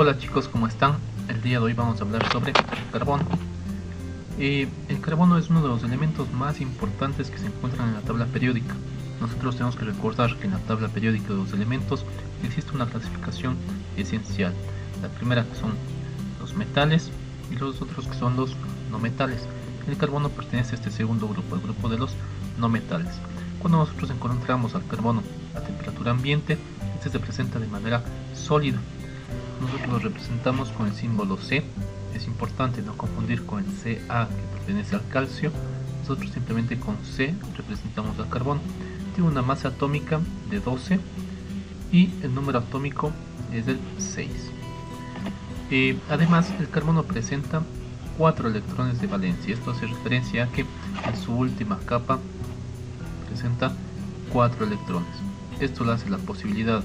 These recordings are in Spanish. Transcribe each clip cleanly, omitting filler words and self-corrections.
Hola chicos, ¿cómo están? El día de hoy vamos a hablar sobre carbono. El carbono es uno de los elementos más importantes que se encuentran en la tabla periódica. Nosotros tenemos que recordar que en la tabla periódica de los elementos existe una clasificación esencial. La primera que son los metales y los otros que son los no metales. El carbono pertenece a este segundo grupo, el grupo de los no metales. Cuando nosotros encontramos al carbono a temperatura ambiente, este se presenta de manera sólida. Nosotros lo representamos con el símbolo C. Es importante no confundir con el Ca, que pertenece al calcio. Nosotros simplemente con C representamos al carbono. Tiene una masa atómica de 12 y el número atómico es el 6. Además, el carbono presenta 4 electrones de valencia. Esto hace referencia a que en su última capa presenta 4 electrones. Esto le hace la posibilidad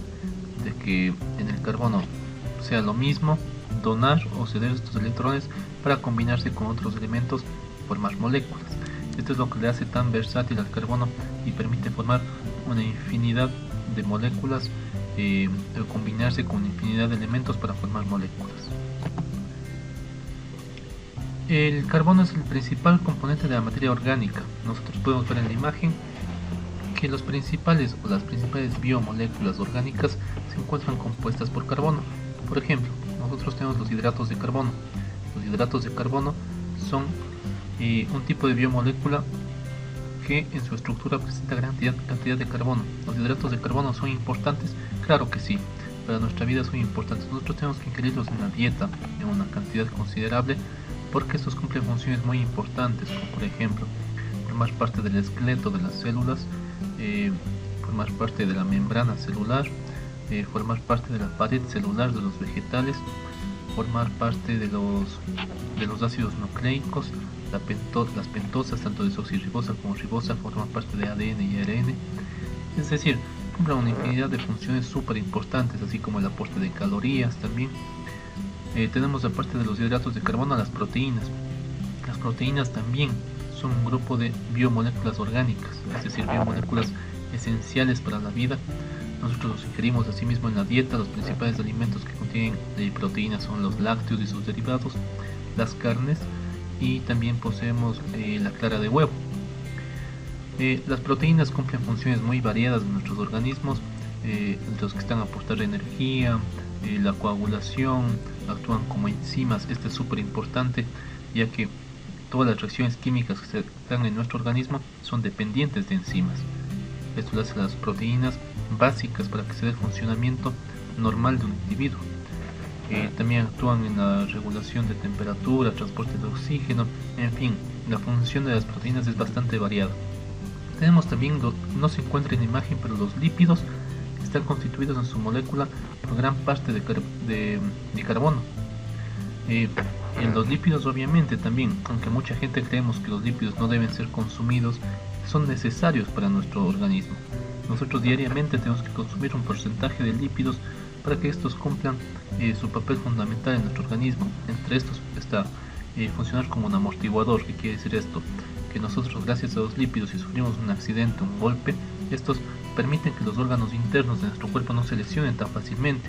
de que en el carbono sea lo mismo donar o ceder estos electrones para combinarse con otros elementos y formar moléculas. Esto es lo que le hace tan versátil al carbono y permite formar una infinidad de moléculas, combinarse con una infinidad de elementos para formar moléculas. El carbono es el principal componente de la materia orgánica. Nosotros podemos ver en la imagen que las principales biomoléculas orgánicas se encuentran compuestas por carbono. Por ejemplo, nosotros tenemos los hidratos de carbono. Los hidratos de carbono son un tipo de biomolécula que en su estructura presenta gran cantidad de carbono. ¿Los hidratos de carbono son importantes? Claro que sí, para nuestra vida son importantes. Nosotros tenemos que incluirlos en la dieta en una cantidad considerable porque estos cumplen funciones muy importantes, como por ejemplo formar parte del esqueleto de las células, formar parte de la membrana celular, formar parte de la pared celular de los vegetales, formar parte de los ácidos nucleicos, las pentosas, tanto desoxirribosa como ribosa, forman parte de ADN y ARN. Es decir, cumplen una infinidad de funciones súper importantes, así como el aporte de calorías también. Tenemos aparte de los hidratos de carbono las proteínas. Las proteínas también son un grupo de biomoléculas orgánicas, es decir, biomoléculas esenciales para la vida. Nosotros los ingerimos asimismo en la dieta. Los principales alimentos que contienen proteínas son los lácteos y sus derivados, las carnes, y también poseemos la clara de huevo. Las proteínas cumplen funciones muy variadas en nuestros organismos, los que están a aportar energía, la coagulación, actúan como enzimas. Este es súper importante, ya que todas las reacciones químicas que se dan en nuestro organismo son dependientes de enzimas. Esto le hace a las proteínas básicas para que se dé el funcionamiento normal de un individuo. También actúan en la regulación de temperatura, transporte de oxígeno, en fin, la función de las proteínas es bastante variada. Tenemos también, no se encuentra en la imagen, pero los lípidos están constituidos en su molécula por gran parte de carbono. En los lípidos obviamente también, aunque mucha gente creemos que los lípidos no deben ser consumidos, son necesarios para nuestro organismo. Nosotros diariamente tenemos que consumir un porcentaje de lípidos para que estos cumplan su papel fundamental en nuestro organismo. Entre estos está funcionar como un amortiguador. ¿Qué quiere decir esto? Que nosotros, gracias a los lípidos, si sufrimos un accidente, un golpe, estos permiten que los órganos internos de nuestro cuerpo no se lesionen tan fácilmente.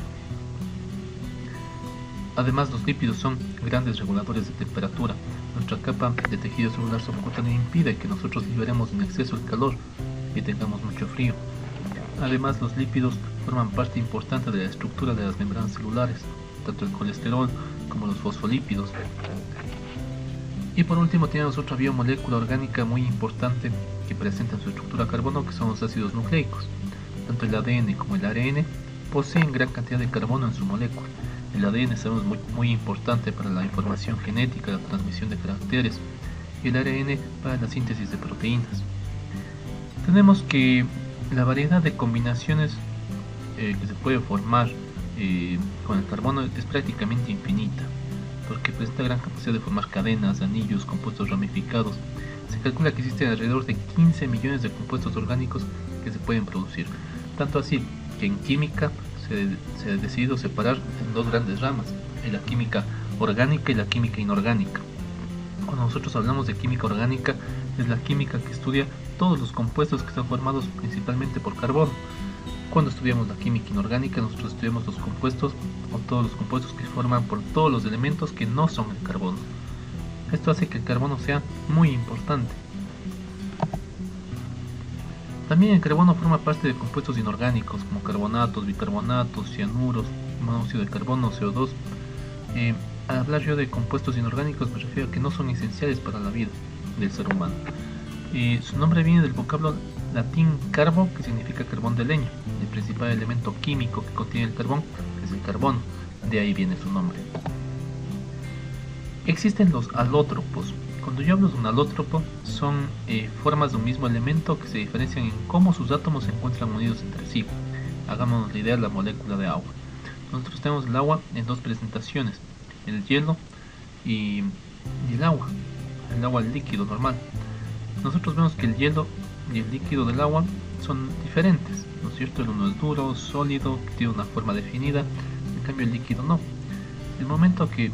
Además, los lípidos son grandes reguladores de temperatura. Nuestra capa de tejido celular subcutáneo impide que nosotros liberemos en exceso el calor y tengamos mucho frío. Además, los lípidos forman parte importante de la estructura de las membranas celulares, tanto el colesterol como los fosfolípidos. Y por último tenemos otra biomolécula orgánica muy importante que presenta en su estructura carbono, que son los ácidos nucleicos. Tanto el ADN como el ARN poseen gran cantidad de carbono en su molécula. El ADN sabemos muy importante para la información genética, la transmisión de caracteres, y el ARN para la síntesis de proteínas. Tenemos que la variedad de combinaciones que se puede formar con el carbono es prácticamente infinita, porque presenta gran capacidad de formar cadenas, anillos, compuestos ramificados. Se calcula que existen alrededor de 15 millones de compuestos orgánicos que se pueden producir. Tanto así que en química se ha decidido separar en dos grandes ramas, la química orgánica y la química inorgánica. Cuando nosotros hablamos de química orgánica, es la química que estudia todos los compuestos que están formados principalmente por carbono. Cuando estudiamos la química inorgánica, nosotros estudiamos los compuestos o todos los compuestos que forman por todos los elementos que no son el carbono. Esto hace que el carbono sea muy importante. También el carbono forma parte de compuestos inorgánicos como carbonatos, bicarbonatos, cianuros, monóxido de carbono, CO2. Al hablar yo de compuestos inorgánicos me refiero a que no son esenciales para la vida del ser humano. Su nombre viene del vocablo latín carbo, que significa carbón de leña. El principal elemento químico que contiene el carbón es el carbono, de ahí viene su nombre. Existen los alótropos. Cuando yo hablo de un alótropo, son formas de un mismo elemento que se diferencian en cómo sus átomos se encuentran unidos entre sí. Hagámonos la idea de la molécula de agua. Nosotros tenemos el agua en dos presentaciones, el hielo y el agua líquido normal. Nosotros vemos que el hielo y el líquido del agua son diferentes, ¿no es cierto? El uno es duro, sólido, que tiene una forma definida, en cambio el líquido no. El momento que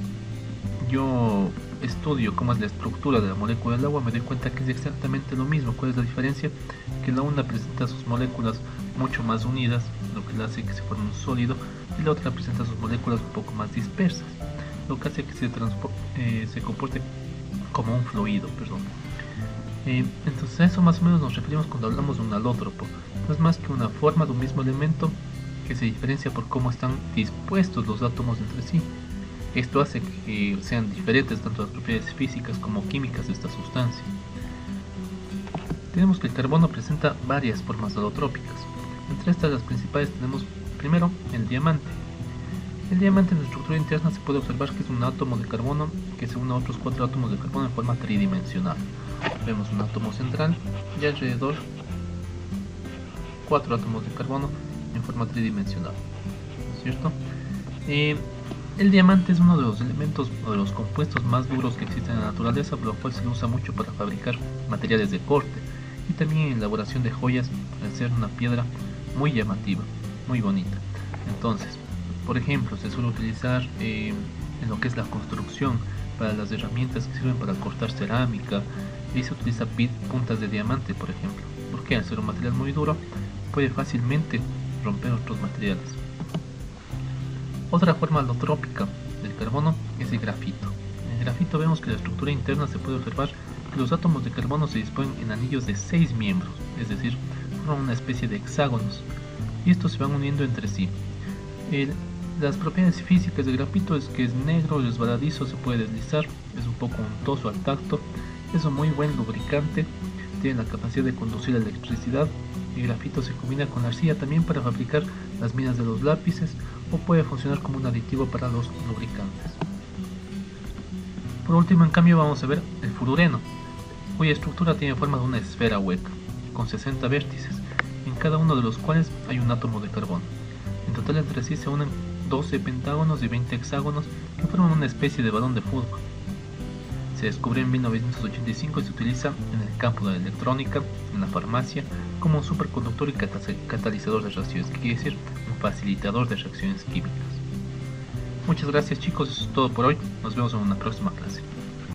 yo estudio cómo es la estructura de la molécula del agua, me doy cuenta que es exactamente lo mismo. ¿Cuál es la diferencia? Que la una presenta sus moléculas mucho más unidas, lo que le hace que se forme un sólido, y la otra presenta sus moléculas un poco más dispersas, lo que hace que se comporte como un fluido, Entonces a eso más o menos nos referimos cuando hablamos de un alótropo. No es más que una forma de un mismo elemento que se diferencia por cómo están dispuestos los átomos entre sí. Esto hace que sean diferentes tanto las propiedades físicas como químicas de esta sustancia. Tenemos que el carbono presenta varias formas alotrópicas. Entre estas las principales tenemos primero el diamante. El diamante en la estructura interna se puede observar que es un átomo de carbono que se une a otros 4 átomos de carbono en forma tridimensional. Vemos un átomo central y alrededor 4 átomos de carbono en forma tridimensional, ¿no es cierto? El diamante es uno de los elementos o de los compuestos más duros que existen en la naturaleza, por lo cual se usa mucho para fabricar materiales de corte y también en elaboración de joyas, al ser una piedra muy llamativa, muy bonita. Entonces, por ejemplo, se suele utilizar en lo que es la construcción, para las herramientas que sirven para cortar cerámica, y se utiliza puntas de diamante, por ejemplo, porque al ser un material muy duro puede fácilmente romper otros materiales. Otra forma alotrópica del carbono es el grafito. En el grafito vemos que la estructura interna se puede observar que los átomos de carbono se disponen en anillos de 6 miembros, es decir, forman una especie de hexágonos, y estos se van uniendo entre sí. Las propiedades físicas del grafito es que es negro, resbaladizo, se puede deslizar, es un poco untoso al tacto, es un muy buen lubricante, tiene la capacidad de conducir electricidad. El grafito se combina con arcilla también para fabricar las minas de los lápices o puede funcionar como un aditivo para los lubricantes. Por último, en cambio, vamos a ver el fluoreno, cuya estructura tiene forma de una esfera hueca, con 60 vértices, en cada uno de los cuales hay un átomo de carbono. En total entre sí se unen 12 pentágonos y 20 hexágonos que forman una especie de balón de fútbol. Se descubrió en 1985 y se utiliza en el campo de la electrónica, en la farmacia, como un superconductor y catalizador de reacciones, que quiere decir un facilitador de reacciones químicas. Muchas gracias chicos, eso es todo por hoy, nos vemos en una próxima clase.